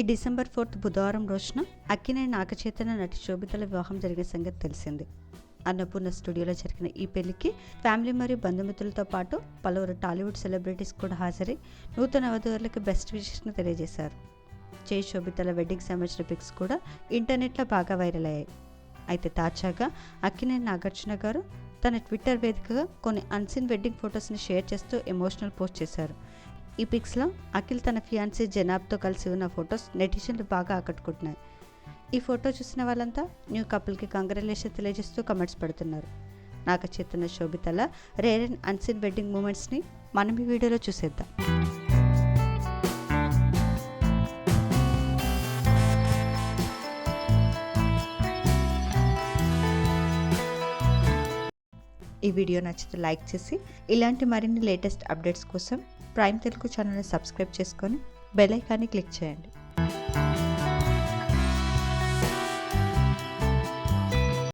ఈ డిసెంబర్ 4 బుధవారం రోజున అక్కినేని నాగచైతన్య నటి శోభితల వివాహం జరిగిన సంగతి తెలిసింది. అన్నపూర్ణ స్టూడియోలో జరిగిన ఈ పెళ్లికి ఫ్యామిలీ మరియు బంధుమిత్రులతో పాటు పలువురు టాలీవుడ్ సెలబ్రిటీస్ కూడా హాజరై నూతన వధువులకు బెస్ట్ విషెస్ను తెలియజేశారు. శోభితల వెడ్డింగ్ సంబంధించిన పిక్స్ కూడా ఇంటర్నెట్లో బాగా వైరల్ అయ్యాయి. అయితే తాజాగా అక్కినేని నాగార్జున గారు తన ట్విట్టర్ వేదికగా కొన్ని అన్సీన్ వెడ్డింగ్ ఫొటోస్ని షేర్ చేస్తూ ఎమోషనల్ పోస్ట్ చేశారు. ఈ పిక్స్లో అఖిల్ తన ఫియాన్సీ జనాబ్తో కలిసి ఉన్న ఫొటోస్ నెటిజన్లు బాగా ఆకట్టుకుంటున్నాయి. ఈ ఫోటో చూసిన వాళ్ళంతా న్యూ కపుల్కి కంగ్రాచులేషన్ తెలియజేస్తూ కమెంట్స్ పెడుతున్నారు. నాగచైతన్య శోభితల రేర్ అండ్ అన్సీన్ వెడ్డింగ్ మూమెంట్స్ని మనం ఈ వీడియోలో చూసేద్దాం. ఈ వీడియో నచ్చితే లైక్ చేసి ఇలాంటి మరిన్ని లేటెస్ట్ అప్డేట్స్ కోసం ప్రైమ్ తెలుగు ఛానల్ని సబ్స్క్రైబ్ చేసుకొని బెల్ ఐకాన్ని క్లిక్ చేయండి.